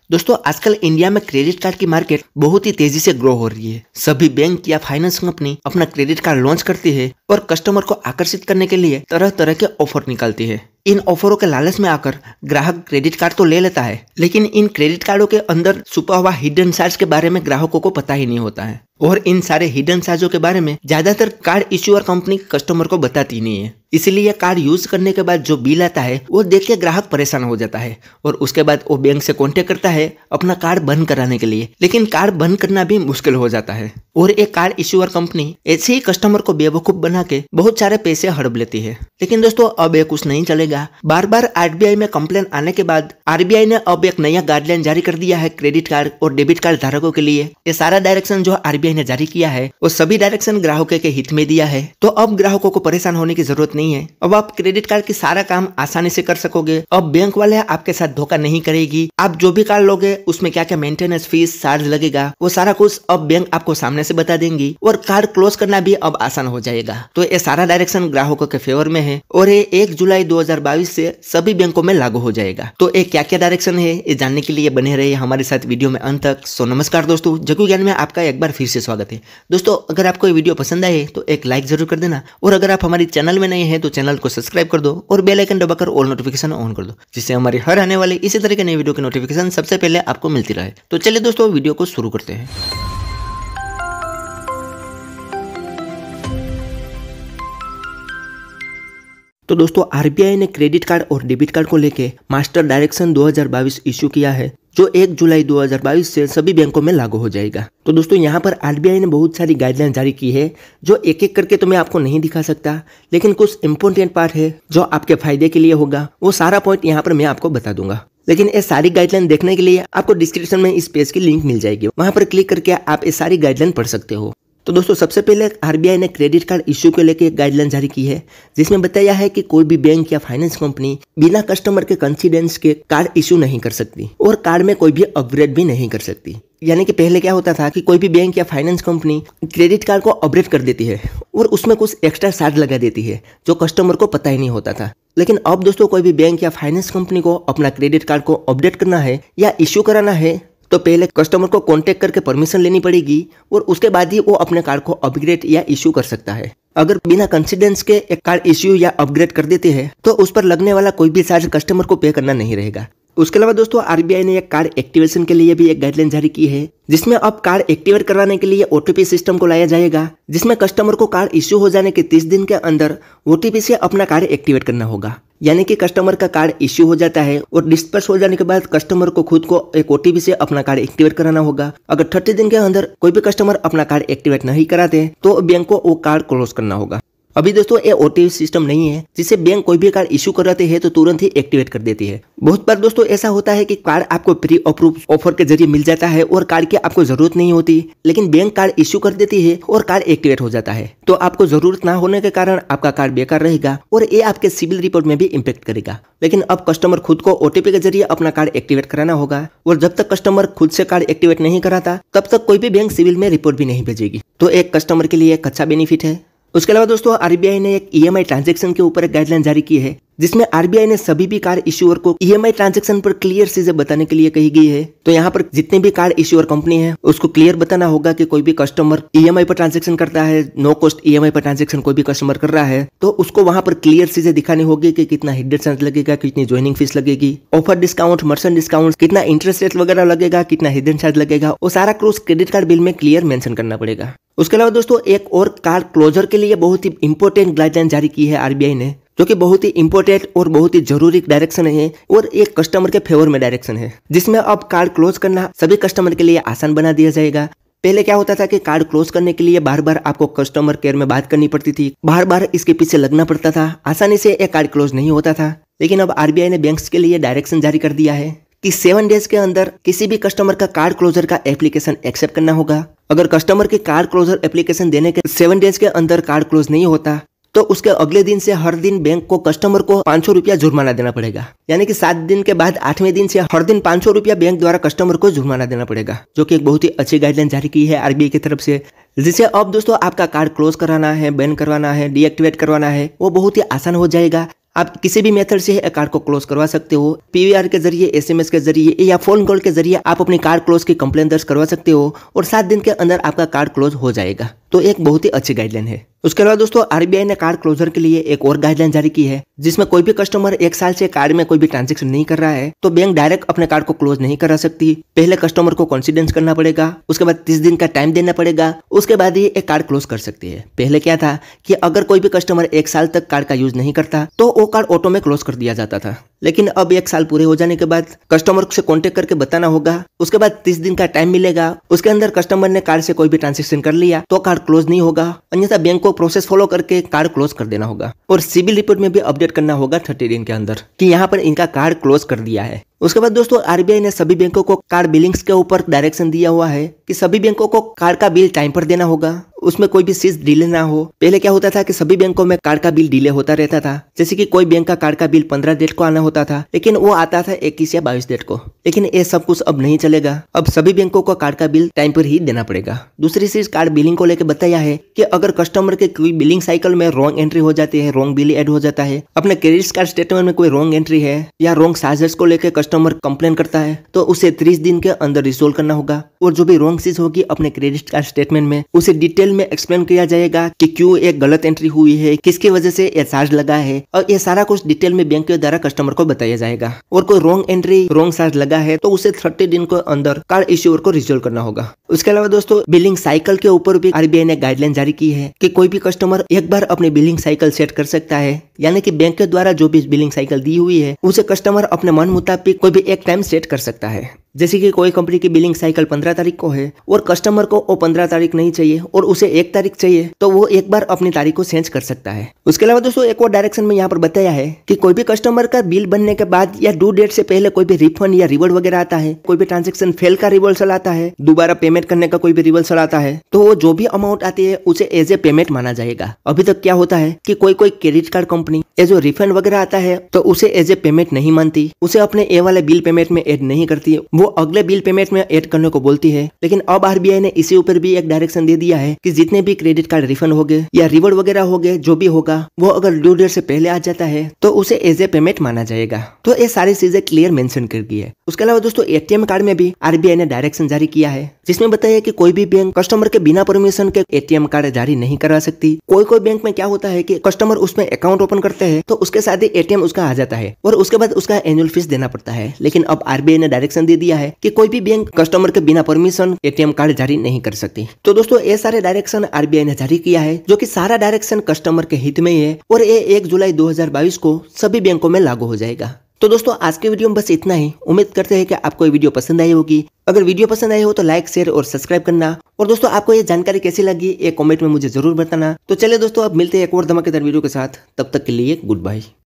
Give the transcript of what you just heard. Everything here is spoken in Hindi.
दोस्तों आजकल इंडिया में क्रेडिट कार्ड की मार्केट बहुत ही तेजी से ग्रो हो रही है। सभी बैंक या फाइनेंस कंपनी अपना क्रेडिट कार्ड लॉन्च करती है और कस्टमर को आकर्षित करने के लिए तरह तरह के ऑफर निकालती है। इन ऑफरों के लालच में आकर ग्राहक क्रेडिट कार्ड तो ले लेता है, लेकिन इन क्रेडिट कार्डों के अंदर छुपा हुआ हिडन चार्ज के बारे में ग्राहकों को पता ही नहीं होता है। और इन सारे हिडन चार्जों के बारे में ज्यादातर कार्ड इश्यूअर कंपनी कस्टमर को बताती नहीं है। इसीलिए कार्ड यूज करने के बाद जो बिल आता है वो देख के ग्राहक परेशान हो जाता है और उसके बाद वो बैंक से कांटेक्ट करता है अपना कार्ड बंद कराने के लिए, लेकिन कार्ड बंद करना भी मुश्किल हो जाता है। और एक कार्ड इश्यूअर कंपनी ऐसे ही कस्टमर को बेवकूफ बना के बहुत सारे पैसे हड़प लेती है। लेकिन दोस्तों अब ये कुछ नहीं चलेगा। बार बार आरबीआई में कंप्लेन आने के बाद आरबीआई ने अब एक नया गाइडलाइन जारी कर दिया है क्रेडिट कार्ड और डेबिट कार्ड धारकों के लिए। ये सारा डायरेक्शन जो आरबीआई ने जारी किया है वो सभी डायरेक्शन ग्राहकों के हित में दिया है। तो अब ग्राहकों को परेशान होने की जरूरत नहीं है। अब आप क्रेडिट कार्ड की सारा काम आसानी से कर सकोगे। अब बैंक वाले आपके साथ धोखा नहीं करेगी। आप जो भी कार्ड लोगे उसमें क्या क्या मेंटेनेंस फीस चार्ज लगेगा वो सारा कुछ अब बैंक आपको सामने से बता देंगी और कार्ड क्लोज करना भी अब आसान हो जाएगा। तो ये सारा डायरेक्शन ग्राहकों के फेवर में है और ये 1 जुलाई 2022 से सभी बैंकों में लागू हो जाएगा। तो ये क्या क्या डायरेक्शन है ये जानने के लिए बने रहिए हमारे साथ वीडियो में अंत तक। सो नमस्कार दोस्तों, जग्गू ज्ञान में आपका एक बार फिर से स्वागत है। दोस्तों अगर आपको ये वीडियो पसंद आए तो एक लाइक जरूर कर देना और अगर आप हमारे चैनल में नए हैं तो चैनल को सब्सक्राइब कर दो और बेल आइकन दबाकर ऑल नोटिफिकेशन ऑन कर दो, जिससे हमारी हर आने वाली इसी तरह के नए वीडियो की नोटिफिकेशन सबसे पहले आपको मिलती रहे। तो चलिए दोस्तों वीडियो को शुरू करते हैं। तो दोस्तों आरबीआई ने क्रेडिट कार्ड और डेबिट कार्ड को लेके मास्टर डायरेक्शन 2022 इश्यू किया है जो 1 जुलाई 2022 से सभी बैंकों में लागू हो जाएगा। तो दोस्तों यहाँ पर आरबीआई ने बहुत सारी गाइडलाइन जारी की है जो एक एक करके तो मैं आपको नहीं दिखा सकता, लेकिन कुछ इंपॉर्टेंट पार्ट है जो आपके फायदे के लिए होगा। वो सारा पॉइंट यहाँ पर मैं आपको बता दूंगा। लेकिन ये सारी गाइडलाइन देखने के लिए आपको डिस्क्रिप्शन में इस पेज की लिंक मिल जाएगी, वहां पर क्लिक करके आप ये सारी गाइडलाइन पढ़ सकते हो। तो दोस्तों सबसे पहले आरबीआई ने क्रेडिट कार्ड इश्यू को लेकर एक गाइडलाइन जारी की है जिसमें बताया है कि कोई भी बैंक या फाइनेंस कंपनी बिना कस्टमर के कंफिडेंस के कार्ड इश्यू नहीं कर सकती और कार्ड में कोई भी अपग्रेड भी नहीं कर सकती। यानी कि पहले क्या होता था कि कोई भी बैंक या फाइनेंस कंपनी क्रेडिट कार्ड को अपग्रेड कर देती है और उसमें कुछ एक्स्ट्रा चार्ज लगा देती है जो कस्टमर को पता ही नहीं होता था। लेकिन अब दोस्तों कोई भी बैंक या फाइनेंस कंपनी को अपना क्रेडिट कार्ड को अपडेट करना है या इश्यू कराना है तो पहले कस्टमर को कांटेक्ट करके परमिशन लेनी पड़ेगी और उसके बाद ही वो अपने कार्ड को अपग्रेड या इश्यू कर सकता है। अगर बिना कंफिडेंस के एक कार्ड इश्यू या अपग्रेड कर देते हैं तो उस पर लगने वाला कोई भी चार्ज कस्टमर को पे करना नहीं रहेगा। उसके अलावा दोस्तों आरबीआई ने एक कार्ड एक्टिवेशन के लिए भी एक गाइडलाइन जारी की है जिसमें अब कार्ड एक्टिवेट करवाने के लिए ओटीपी सिस्टम को लाया जाएगा, जिसमें कस्टमर को कार्ड इश्यू हो जाने के 30 दिन के अंदर ओटीपी से अपना कार्ड एक्टिवेट करना होगा। यानी कि कस्टमर का कार्ड इश्यू हो जाता है और डिस्पर्स हो जाने के बाद कस्टमर को खुद को एक ओटीपी से अपना कार्ड एक्टिवेट कराना होगा। अगर 30 दिन के अंदर कोई भी कस्टमर अपना कार्ड एक्टिवेट नहीं कराते तो बैंक को वो कार्ड क्लोज करना होगा। अभी दोस्तों ये ओटीपी सिस्टम नहीं है जिससे बैंक कोई भी कार्ड इशू कराते हैं तो तुरंत ही एक्टिवेट कर देती है। बहुत बार दोस्तों ऐसा होता है कि कार्ड आपको प्री अप्रूव ऑफर के जरिए मिल जाता है और कार्ड की आपको जरूरत नहीं होती, लेकिन बैंक कार्ड इशू कर देती है और कार्ड एक्टिवेट हो जाता है। तो आपको जरूरत ना होने के कारण आपका कार्ड बेकार रहेगा और ये आपके सिविल रिपोर्ट में भी इम्पेक्ट करेगा। लेकिन अब कस्टमर खुद को ओटीपी के जरिए अपना कार्ड एक्टिवेट कराना होगा और जब तक कस्टमर खुद से कार्ड एक्टिवेट नहीं कराता तब तक कोई भी बैंक सिविल में रिपोर्ट भी नहीं भेजेगी। तो एक कस्टमर के लिए एक अच्छा बेनिफिट है। उसके अलावा दोस्तों आरबीआई ने एक ईएमआई ट्रांजैक्शन के ऊपर एक गाइडलाइन जारी की है जिसमें आरबीआई ने सभी भी कार्ड इश्यूअर को ईएमआई ट्रांजैक्शन पर क्लियर चीजें बताने के लिए कही गई है। तो यहाँ पर जितने भी कार्ड इश्यूअर कंपनी है उसको क्लियर बताना होगा कि कोई भी कस्टमर ईएमआई पर ट्रांजैक्शन करता है, नो कॉस्ट ईएमआई पर ट्रांजैक्शन कोई भी कस्टमर कर रहा है तो उसको वहां पर क्लियर चीजें दिखानी होगी कि कितना हिडन चार्ज लगेगा, कितनी ज्वाइनिंग फीस लगेगी, ऑफर डिस्काउंट, मर्चेंट डिस्काउंट, कितना इंटरेस्ट रेट वगैरह लगेगा, कितना हिडन चार्ज लगेगा, वो सारा क्रूज क्रेडिट कार्ड बिल में क्लियर मेंशन करना पड़ेगा। उसके अलावा दोस्तों एक और कार्ड क्लोजर के लिए बहुत ही इंपॉर्टेंट गाइडलाइन जारी की है आरबीआई ने जो कि बहुत ही इंपॉर्टेंट और बहुत ही जरूरी डायरेक्शन है और एक कस्टमर के फेवर में डायरेक्शन है जिसमें अब कार्ड क्लोज करना सभी कस्टमर के लिए आसान बना दिया जाएगा। पहले क्या होता था कि कार्ड क्लोज करने के लिए बार बार आपको कस्टमर केयर में बात करनी पड़ती थी, बार बार इसके पीछे लगना पड़ता था, आसानी से एक कार्ड क्लोज नहीं होता था। लेकिन अब आरबीआई ने बैंक्स के लिए डायरेक्शन जारी कर दिया है कि 7 डेज के अंदर किसी भी कस्टमर का कार्ड क्लोजर का एप्लीकेशन एक्सेप्ट करना होगा। अगर कस्टमर के कार्ड क्लोजर एप्लीकेशन देने के 7 डेज के अंदर कार्ड क्लोज नहीं होता तो उसके अगले दिन से हर दिन बैंक को कस्टमर को 500 रुपया जुर्माना देना पड़ेगा। यानी कि 7 दिन के बाद 8वें दिन से हर दिन 500 रुपया बैंक द्वारा कस्टमर को जुर्माना देना पड़ेगा, जो कि एक बहुत ही अच्छी गाइडलाइन जारी की है आरबीआई की तरफ से, जिससे अब दोस्तों आपका कार्ड क्लोज कराना है, बैन करवाना है, डीएक्टिवेट करवाना है वो बहुत ही आसान हो जाएगा। आप किसी भी मेथड से कार्ड को क्लोज करवा सकते हो। पीवीआर के जरिए, एसएमएस के जरिए या फोन कॉल के जरिए आप अपनी कार्ड क्लोज की कंप्लेन दर्ज करवा सकते हो और 7 दिन के अंदर आपका कार्ड क्लोज हो जाएगा। तो एक बहुत ही अच्छी गाइडलाइन है। उसके अलावा दोस्तों आरबीआई ने कार्ड क्लोजर के लिए एक और गाइडलाइन जारी की है, जिसमें कोई भी कस्टमर 1 साल से कार्ड में कोई भी ट्रांजैक्शन नहीं कर रहा है तो बैंक डायरेक्ट अपने कार्ड को क्लोज नहीं करा सकती। पहले कस्टमर को कॉन्फिडेंस करना पड़ेगा, उसके बाद 30 दिन का टाइम देना पड़ेगा, उसके बाद ही एक कार्ड क्लोज कर सकती है। पहले क्या था कि अगर कोई भी कस्टमर 1 साल तक कार्ड का यूज नहीं करता तो वो कार्ड ऑटो में क्लोज कर दिया जाता था, लेकिन अब 1 साल पूरे हो जाने के बाद कस्टमर से कांटेक्ट करके बताना होगा, उसके बाद 30 दिन का टाइम मिलेगा, उसके अंदर कस्टमर ने कार्ड से कोई भी ट्रांजैक्शन कर लिया तो कार्ड क्लोज नहीं होगा, अन्यथा बैंक को प्रोसेस फॉलो करके कार्ड क्लोज कर देना होगा। और सिबिल रिपोर्ट में भी अपडेट करना होगा 30 दिन के अंदर कि यहाँ पर इनका कार्ड क्लोज कर दिया है। उसके बाद दोस्तों आरबीआई ने सभी बैंकों को कार्ड बिलिंग्स के ऊपर डायरेक्शन दिया हुआ है कि सभी बैंकों को कार्ड का बिल टाइम पर देना होगा, उसमें कोई भी चीज डिले ना हो। पहले क्या होता था कि सभी बैंकों में कार्ड का बिल डिले होता रहता था, जैसे कि कोई बैंक का कार्ड का बिल 15 डेट को आना होता था, लेकिन वो आता था 21 या 22 डेट को। लेकिन ये सब कुछ अब नहीं चलेगा, अब सभी बैंकों को कार्ड का बिल टाइम पर ही देना पड़ेगा। दूसरी चीज कार्ड बिलिंग को लेकर बताया है कि अगर कस्टमर के कोई बिलिंग साइकिल में रॉन्ग एंट्री हो जाती है, रॉन्ग बिल ऐड हो जाता है, अपने क्रेडिट कार्ड स्टेटमेंट में कोई रॉन्ग एंट्री है या रॉन्ग चार्जेस को लेकर कस्टमर कंप्लेन करता है तो उसे 30 दिन के अंदर रिजोल्व करना होगा। और जो भी रॉन्ग चीज होगी अपने क्रेडिट कार्ड स्टेटमेंट में उसे डिटेल में एक्सप्लेन किया जाएगा कि क्यों एक गलत एंट्री हुई है, किसकी वजह से ये चार्ज लगा है, और ये सारा कुछ डिटेल में बैंक के द्वारा कस्टमर को बताया जाएगा। और कोई रॉन्ग एंट्री, रॉन्ग चार्ज लगा है तो उसे 30 दिन के अंदर कार्ड इश्यूअर को रिजोल्व करना होगा। उसके अलावा दोस्तों बिलिंग साइकिल के ऊपर भी आरबीआई ने गाइडलाइन जारी की है कि कोई भी कस्टमर एक बार अपनी बिलिंग साइकिल सेट कर सकता है, यानी कि बैंक के द्वारा जो भी बिलिंग साइकिल दी हुई है उसे कस्टमर अपने मन मुताबिक कोई भी एक टाइम सेट कर सकता है। जैसे कि कोई कंपनी की बिलिंग साइकिल 15 तारीख को है और कस्टमर को वो 15 तारीख नहीं चाहिए और उसे 1 तारीख चाहिए तो वो एक बार अपनी तारीख को चेंज कर सकता है। उसके अलावा दोस्तों एक और डायरेक्शन में यहाँ पर बताया है कि कोई भी कस्टमर का बिल बनने के बाद या ड्यू डेट से पहले कोई भी रिफंड या रिवॉर्ड वगैरह आता है, कोई भी ट्रांजेक्शन फेल का रिवर्सल आता है, दोबारा पेमेंट करने का कोई भी रिवर्सल आता है, तो वो जो भी अमाउंट आती है उसे एज ए पेमेंट माना जाएगा। अभी तक क्या होता है कि कोई क्रेडिट कार्ड कंपनी ये जो रिफंड वगैरह आता है तो उसे एज ए पेमेंट नहीं मानती, उसे अपने ए वाले बिल पेमेंट में ऐड नहीं करती, वो अगले बिल पेमेंट में ऐड करने को बोलती है। लेकिन अब आरबीआई ने इसी ऊपर भी एक डायरेक्शन दे दिया है कि जितने भी क्रेडिट कार्ड रिफंड हो गए या रिवॉर्ड वगैरह हो गए, जो भी होगा वो अगर ड्यू डेट से पहले आ जाता है तो उसे एज ए पेमेंट माना जाएगा। तो ये सारी चीजें क्लियर मेंशन कर दी है। उसके अलावा दोस्तों एटीएम कार्ड में भी आरबीआई ने डायरेक्शन जारी किया है, जिसमें बताया कि कोई भी बैंक कस्टमर के बिना परमिशन के एटीएम कार्ड जारी नहीं करा सकती। कोई बैंक में क्या होता है कि कस्टमर उसमें अकाउंट ओपन करते हैं तो उसके साथ ही एटीएम उसका आ जाता है और उसके बाद उसका एनुअल फीस देना पड़ता है। लेकिन अब आरबीआई ने डायरेक्शन दे दिया है कि कोई भी बैंक कस्टमर के बिना परमिशन एटीएम कार्ड जारी नहीं कर सकती। तो दोस्तों ये सारे डायरेक्शन आरबीआई ने जारी किया है, जो कि सारा डायरेक्शन कस्टमर के हित में ही है और ये 1 जुलाई 2022 को सभी बैंकों में लागू हो जाएगा। तो दोस्तों आज के वीडियो में बस इतना ही। उम्मीद करते हैं कि आपको ये वीडियो पसंद आई होगी। अगर वीडियो पसंद आई हो तो लाइक, शेयर और सब्सक्राइब करना। और दोस्तों आपको ये जानकारी कैसी लगी ये कमेंट में मुझे जरूर बताना। तो चलिए दोस्तों अब मिलते हैं एक और धमाकेदार वीडियो के साथ, तब तक के लिए गुड बाय।